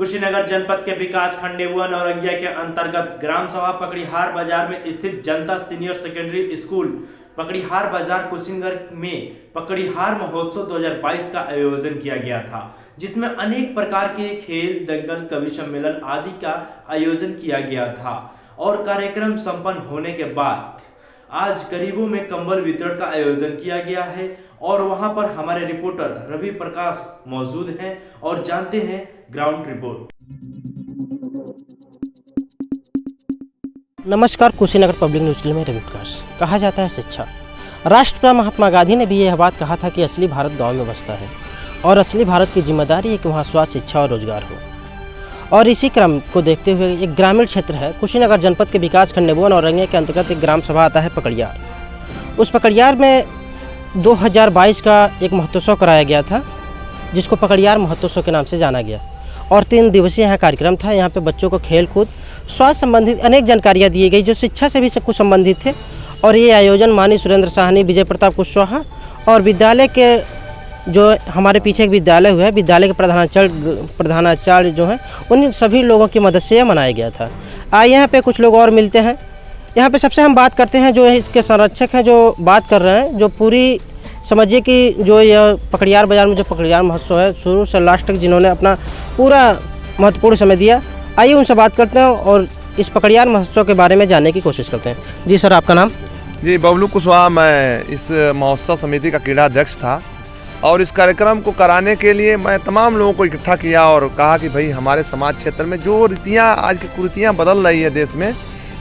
कुशीनगर जनपद के विकास खंड नेबुआ नौरंगिया के अंतर्गत ग्राम सभा पकड़ीहार बाजार में स्थित जनता सीनियर सेकेंडरी स्कूल पकड़ीहार बाजार कुशीनगर में पकड़ीहार महोत्सव 2022 का आयोजन किया गया था, जिसमें अनेक प्रकार के खेल, दंगल, कवि सम्मेलन आदि का आयोजन किया गया था। और कार्यक्रम संपन्न होने के बाद आज गरीबों में कंबल वितरण का आयोजन किया गया है और वहां पर हमारे रिपोर्टर रवि प्रकाश मौजूद हैं और जानते हैं ग्राउंड रिपोर्ट। नमस्कार, कुशीनगर पब्लिक न्यूज़ के लिए मैं रवि प्रकाश। कहा जाता है शिक्षा। राष्ट्रपिता महात्मा गांधी ने भी यह बात कहा था कि असली भारत गांव में बसता है और असली भारत की जिम्मेदारी है कि वहाँ स्वास्थ्य, शिक्षा और रोजगार हो। और इसी क्रम को देखते हुए एक ग्रामीण क्षेत्र है कुशीनगर जनपद के विकास खंड नेबुआ नौरंगिया के अंतर्गत एक ग्राम सभा आता है पकड़ियार। उस पकड़ियार में 2022 का एक महोत्सव कराया गया था, जिसको पकड़ियार महोत्सव के नाम से जाना गया और 3 दिवसीय यहाँ कार्यक्रम था। यहाँ पे बच्चों को खेल कूद, स्वास्थ्य संबंधित अनेक जानकारियाँ दी गई जो शिक्षा से भी सब कुछ संबंधित थे। और ये आयोजन माननीय सुरेंद्र साहनी, विजय प्रताप कुशवाहा और विद्यालय के जो हमारे पीछे एक विद्यालय हुआ है, विद्यालय के प्रधानाचार्य जो हैं, उन सभी लोगों की मदद से यह मनाया गया था। आइए यहाँ पे कुछ लोग और मिलते हैं। यहाँ पे सबसे हम बात करते हैं जो इसके संरक्षक हैं, जो बात कर रहे हैं, जो पूरी समझिए कि जो यह पकड़ियार बाज़ार में जो पकड़ियार महोत्सव है शुरू से लास्ट तक जिन्होंने अपना पूरा महत्वपूर्ण समय दिया। आइए उनसे बात करते हैं और इस पकड़ियार महोत्सव के बारे में जानने की कोशिश करते हैं। जी सर, आपका नाम? जी, बबलू कुशवाहा। मैं इस महोत्सव समिति का क्रीड़ा अध्यक्ष था और इस कार्यक्रम को कराने के लिए मैं तमाम लोगों को इकट्ठा किया और कहा कि भाई हमारे समाज क्षेत्र में जो रीतियाँ, आज की कुरीतियाँ बदल रही है देश में,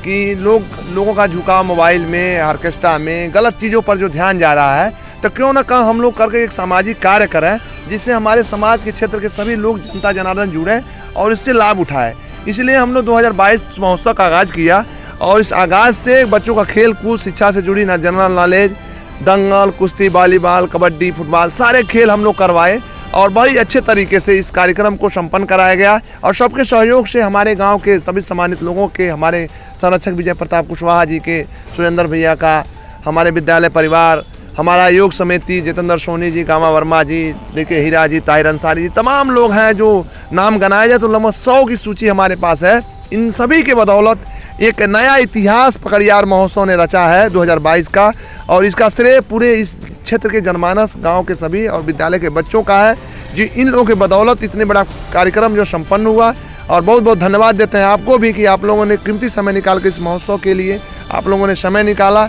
कि लोगों का झुकाव मोबाइल में, ऑर्केस्ट्रा में, गलत चीज़ों पर जो ध्यान जा रहा है, तो क्यों ना कहीं हम लोग करके एक सामाजिक कार्य करें जिससे हमारे समाज के क्षेत्र के सभी लोग, जनता जनार्दन जुड़ें और इससे लाभ उठाएं। इसलिए हम लोग 2022 महोत्सव का आगाज़ किया और इस आगाज़ से बच्चों का खेल कूद, शिक्षा से जुड़ी जनरल नॉलेज, दंगल, कुश्ती, वॉलीबॉल, कबड्डी, फुटबॉल, सारे खेल हम लोग करवाए और बड़ी अच्छे तरीके से इस कार्यक्रम को संपन्न कराया गया। और सबके सहयोग से हमारे गांव के सभी सम्मानित लोगों के, हमारे संरक्षक विजय प्रताप कुशवाहा जी के, सुरेंद्र भैया का, हमारे विद्यालय परिवार, हमारा योग समिति, जितेंद्र सोनी जी, कामा वर्मा जी, देखिए हीरा जी, ताहिर अंसारी जी, तमाम लोग हैं जो नाम गनाए जाए तो लगभग 100 की सूची हमारे पास है। इन सभी के बदौलत एक नया इतिहास पकड़ियार महोत्सव ने रचा है 2022 का और इसका श्रेय पूरे इस क्षेत्र के जनमानस, गांव के सभी और विद्यालय के बच्चों का है। जी, इन लोगों के बदौलत इतने बड़ा कार्यक्रम जो संपन्न हुआ और बहुत बहुत धन्यवाद देते हैं आपको भी कि आप लोगों ने कीमती समय निकाल के इस महोत्सव के लिए आप लोगों ने समय निकाला।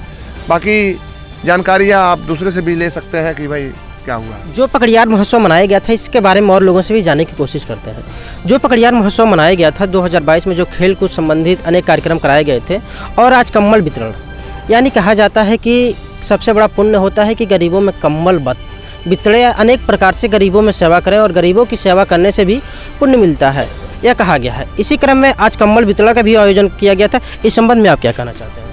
बाकी जानकारियाँ आप दूसरे से भी ले सकते हैं कि भाई क्या हुआ। जो पकड़ियार महोत्सव मनाया गया था, इसके बारे में और लोगों से भी जानने की कोशिश करते हैं। जो पकड़ियार महोत्सव मनाया गया था 2022 में, जो खेल कूद संबंधित अनेक कार्यक्रम कराए गए थे और आज कंबल वितरण, यानी कहा जाता है कि सबसे बड़ा पुण्य होता है कि गरीबों में कंबल वितरे, अनेक प्रकार से गरीबों में सेवा करें और गरीबों की सेवा करने से भी पुण्य मिलता है, यह कहा गया है। इसी क्रम में आज कंबल वितरण का भी आयोजन किया गया था। इस संबंध में आप क्या कहना चाहते हैं?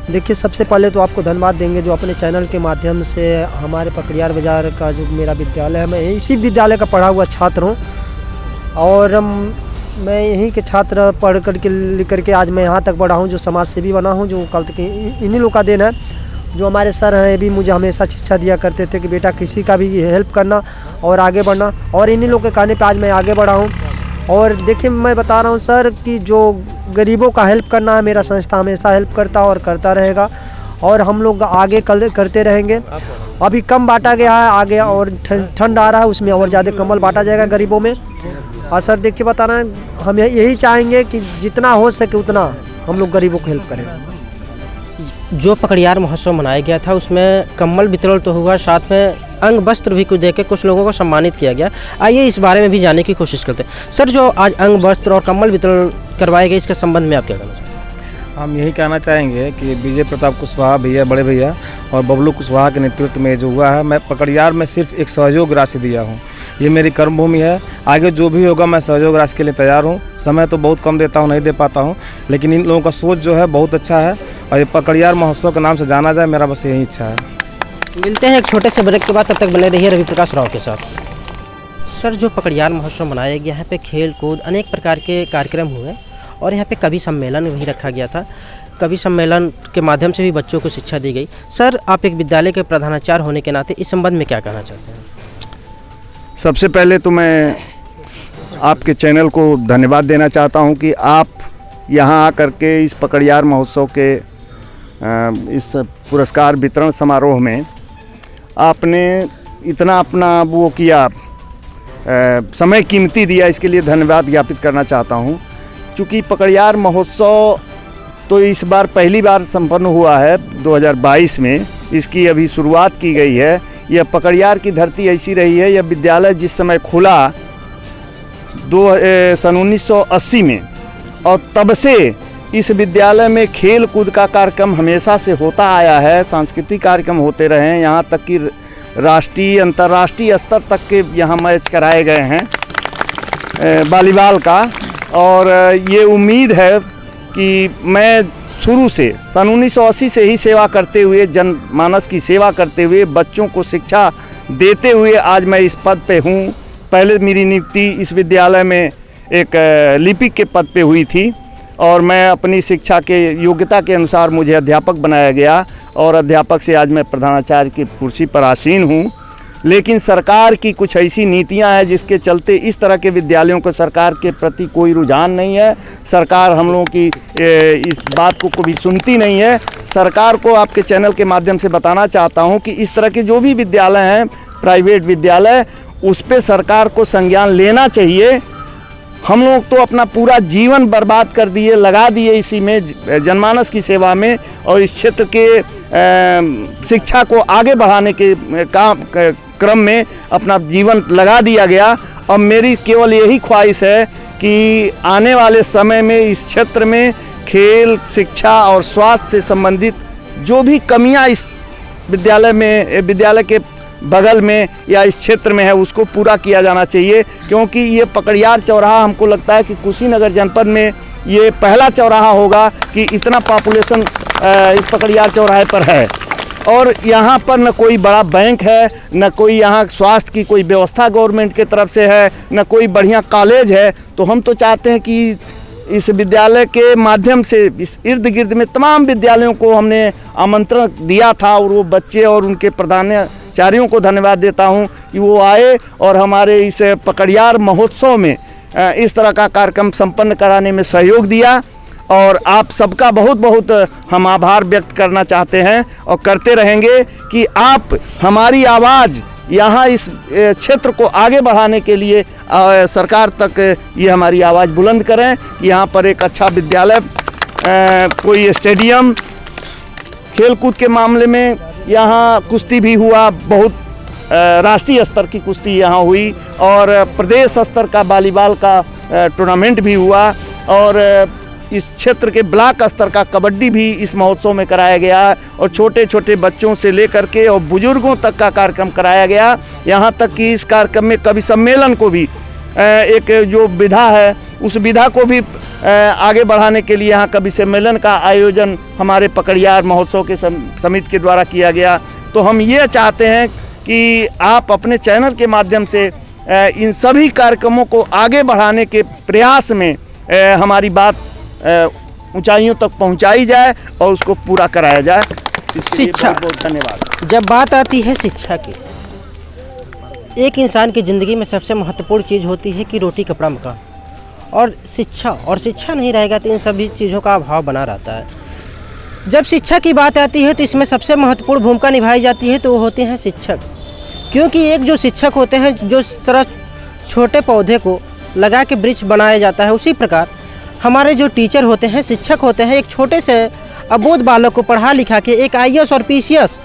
देखिए, सबसे पहले तो आपको धन्यवाद देंगे जो अपने चैनल के माध्यम से हमारे पकड़ियार बाज़ार का जो मेरा विद्यालय है, मैं इसी विद्यालय का पढ़ा हुआ छात्र हूँ और मैं यहीं के छात्र पढ़ करके लिख करके आज मैं यहाँ तक बढ़ा हूँ, जो समाज सेवी बना हूँ, जो कल तक इन्हीं लोग का देन है। जो हमारे सर हैं, ये भी मुझे हमेशा शिक्षा दिया करते थे कि बेटा किसी का भी हेल्प करना और आगे बढ़ना, और इन्हीं लोग के कहने पे आज मैं आगे बढ़ा हूँ। और देखिए, मैं बता रहा हूँ सर कि जो गरीबों का हेल्प करना है, मेरा संस्था हमेशा हेल्प करता और करता रहेगा और हम लोग आगे करते रहेंगे। अभी कम बांटा गया है, आगे और ठंड आ रहा है, उसमें और ज़्यादा कंबल बांटा जाएगा गरीबों में। और सर देखिए, बता रहे हैं, हम यही चाहेंगे कि जितना हो सके उतना हम लोग गरीबों को हेल्प करें। जो पकड़ियार महोत्सव मनाया गया था उसमें कंबल वितरण तो हुआ, साथ में अंग वस्त्र भी कुछ देकर कुछ लोगों को सम्मानित किया गया। आइए इस बारे में भी जानने की कोशिश करते हैं। सर, जो आज अंग वस्त्र और कंबल वितरण करवाए गए, इसके संबंध में आप क्या कहना चाहते हैं? हम यही कहना चाहेंगे कि विजय प्रताप कुशवाहा भैया, बड़े भैया और बबलू कुशवाहा के नेतृत्व में जो हुआ है, मैं पकड़ियार में सिर्फ एक सहयोग राशि दिया हूँ। ये मेरी कर्मभूमि है, आगे जो भी होगा मैं सहयोग राशि के लिए तैयार हूँ। समय तो बहुत कम देता हूँ, नहीं दे पाता हूँ, लेकिन इन लोगों का सोच जो है बहुत अच्छा है और ये पकड़ियार महोत्सव के नाम से जाना जाए, मेरा बस यही इच्छा है। मिलते हैं एक छोटे से ब्रेक के बाद, तब तक बने रहिए रवि प्रकाश राव के साथ। सर, जो पकड़ियार महोत्सव मनाया गया, यहाँ पे खेल कूद अनेक प्रकार के कार्यक्रम हुए और यहाँ पे कवि सम्मेलन भी रखा गया था। कवि सम्मेलन के माध्यम से भी बच्चों को शिक्षा दी गई। सर, आप एक विद्यालय के प्रधानाचार्य होने के नाते इस संबंध में क्या कहना चाहते हैं? सबसे पहले तो मैं आपके चैनल को धन्यवाद देना चाहता हूं कि आप यहां आकर के इस पकड़ियार महोत्सव के इस पुरस्कार वितरण समारोह में आपने इतना अपना वो किया, समय कीमती दिया, इसके लिए धन्यवाद ज्ञापित करना चाहता हूं। चूँकि पकड़ियार महोत्सव तो इस बार पहली बार संपन्न हुआ है 2022 में, इसकी अभी शुरुआत की गई है। यह पकड़ियार की धरती ऐसी रही है, यह विद्यालय जिस समय खुला सन 1980 में, और तब से इस विद्यालय में खेल कूद का कार्यक्रम हमेशा से होता आया है, सांस्कृतिक कार्यक्रम होते रहे हैं। यहाँ तक कि राष्ट्रीय अंतर्राष्ट्रीय स्तर तक के यहाँ मैच कराए गए हैं वॉलीबॉल का। और ये उम्मीद है कि मैं शुरू से सन 1980 से ही सेवा करते हुए, जनमानस की सेवा करते हुए, बच्चों को शिक्षा देते हुए आज मैं इस पद पे हूँ। पहले मेरी नियुक्ति इस विद्यालय में एक लिपिक के पद पे हुई थी और मैं अपनी शिक्षा के योग्यता के अनुसार मुझे अध्यापक बनाया गया और अध्यापक से आज मैं प्रधानाचार्य की कुर्सी पर आसीन हूँ। लेकिन सरकार की कुछ ऐसी नीतियां हैं जिसके चलते इस तरह के विद्यालयों को सरकार के प्रति कोई रुझान नहीं है। सरकार हम लोगों की इस बात को कभी सुनती नहीं है। सरकार को आपके चैनल के माध्यम से बताना चाहता हूं कि इस तरह के जो भी विद्यालय हैं, प्राइवेट विद्यालय, उस पर सरकार को संज्ञान लेना चाहिए। हम लोग तो अपना पूरा जीवन बर्बाद कर दिए, लगा दिए इसी में, जनमानस की सेवा में, और इस क्षेत्र के शिक्षा को आगे बढ़ाने के क्रम में अपना जीवन लगा दिया गया। अब मेरी केवल यही ख्वाहिश है कि आने वाले समय में इस क्षेत्र में खेल, शिक्षा और स्वास्थ्य से संबंधित जो भी कमियां इस विद्यालय में, विद्यालय के बगल में या इस क्षेत्र में है, उसको पूरा किया जाना चाहिए। क्योंकि ये पकड़ियार चौराहा हमको लगता है कि कुशीनगर जनपद में ये पहला चौराहा होगा कि इतना पॉपुलेशन इस पकड़ियार चौराहे पर है। और यहाँ पर न कोई बड़ा बैंक है, न कोई यहाँ स्वास्थ्य की कोई व्यवस्था गवर्नमेंट की तरफ से है, न कोई बढ़िया कॉलेज है। तो हम तो चाहते हैं कि इस विद्यालय के माध्यम से इस इर्द गिर्द में तमाम विद्यालयों को हमने आमंत्रण दिया था और वो बच्चे और उनके प्रधानाचार्यों को धन्यवाद देता हूँ कि वो आए और हमारे इस पकड़ियार महोत्सव में इस तरह का कार्यक्रम संपन्न कराने में सहयोग दिया। और आप सबका बहुत बहुत हम आभार व्यक्त करना चाहते हैं और करते रहेंगे कि आप हमारी आवाज़ यहाँ इस क्षेत्र को आगे बढ़ाने के लिए सरकार तक ये हमारी आवाज़ बुलंद करें कि यहाँ पर एक अच्छा विद्यालय, कोई स्टेडियम, खेलकूद के मामले में यहाँ कुश्ती भी हुआ, बहुत राष्ट्रीय स्तर की कुश्ती यहाँ हुई, और प्रदेश स्तर का वॉलीबॉल का टूर्नामेंट भी हुआ, और इस क्षेत्र के ब्लॉक स्तर का कबड्डी भी इस महोत्सव में कराया गया, और छोटे छोटे बच्चों से लेकर के और बुजुर्गों तक का कार्यक्रम कराया गया। यहाँ तक कि इस कार्यक्रम में कवि सम्मेलन को भी एक जो विधा है, उस विधा को भी आगे बढ़ाने के लिए यहाँ कवि सम्मेलन का आयोजन हमारे पकड़ियार महोत्सव के समिति के द्वारा किया गया। तो हम ये चाहते हैं कि आप अपने चैनल के माध्यम से इन सभी कार्यक्रमों को आगे बढ़ाने के प्रयास में हमारी बात ऊंचाइयों तक पहुंचाई जाए और उसको पूरा कराया जाए। शिक्षा, बहुत धन्यवाद। जब बात आती है शिक्षा की, एक इंसान की ज़िंदगी में सबसे महत्वपूर्ण चीज़ होती है कि रोटी कपड़ा मकान, और शिक्षा नहीं रहेगा तो इन सभी चीज़ों का अभाव बना रहता है। जब शिक्षा की बात आती है तो इसमें सबसे महत्वपूर्ण भूमिका निभाई जाती है तो वो होते हैं शिक्षक। क्योंकि एक जो शिक्षक होते हैं, जो तरह छोटे पौधे को लगा के वृक्ष बनाया जाता है, उसी प्रकार हमारे जो टीचर होते हैं, शिक्षक होते हैं, एक छोटे से अबोध बालक को पढ़ा लिखा के एक IAS और PCS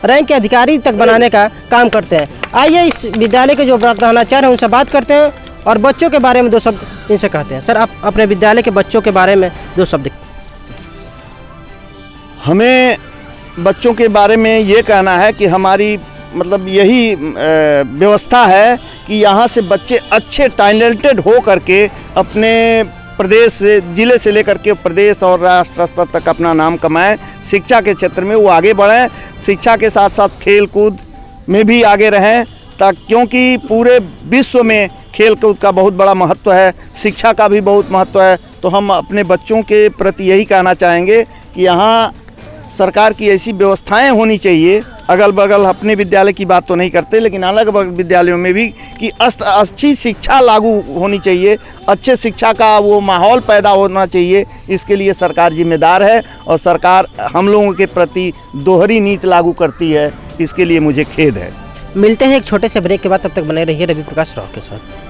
रैंक के अधिकारी तक बनाने का काम करते हैं। आइए इस विद्यालय के जो प्रधानाचार्य हैं उनसे बात करते हैं और बच्चों के बारे में 2 शब्द इनसे कहते हैं। सर, आप अपने विद्यालय के बच्चों के बारे में 2 शब्द। हमें बच्चों के बारे में ये कहना है कि हमारी मतलब यही व्यवस्था है कि यहाँ से बच्चे अच्छे टैलेंटेड हो करके अपने प्रदेश, जिले से लेकर के प्रदेश और राष्ट्र स्तर तक अपना नाम कमाएं। शिक्षा के क्षेत्र में वो आगे बढ़ें, शिक्षा के साथ साथ खेल कूद में भी आगे रहें, क्योंकि पूरे विश्व में खेल कूद का बहुत बड़ा महत्व है, शिक्षा का भी बहुत महत्व है। तो हम अपने बच्चों के प्रति यही कहना चाहेंगे कि यहाँ सरकार की ऐसी व्यवस्थाएं होनी चाहिए, अगल बगल अपने विद्यालय की बात तो नहीं करते, लेकिन अलग बगल विद्यालयों में भी कि अच्छी शिक्षा लागू होनी चाहिए, अच्छे शिक्षा का वो माहौल पैदा होना चाहिए। इसके लिए सरकार जिम्मेदार है और सरकार हम लोगों के प्रति दोहरी नीति लागू करती है, इसके लिए मुझे खेद है। मिलते हैं एक छोटे से ब्रेक के बाद, तब तक बने रहिए रवि प्रकाश राव के साथ।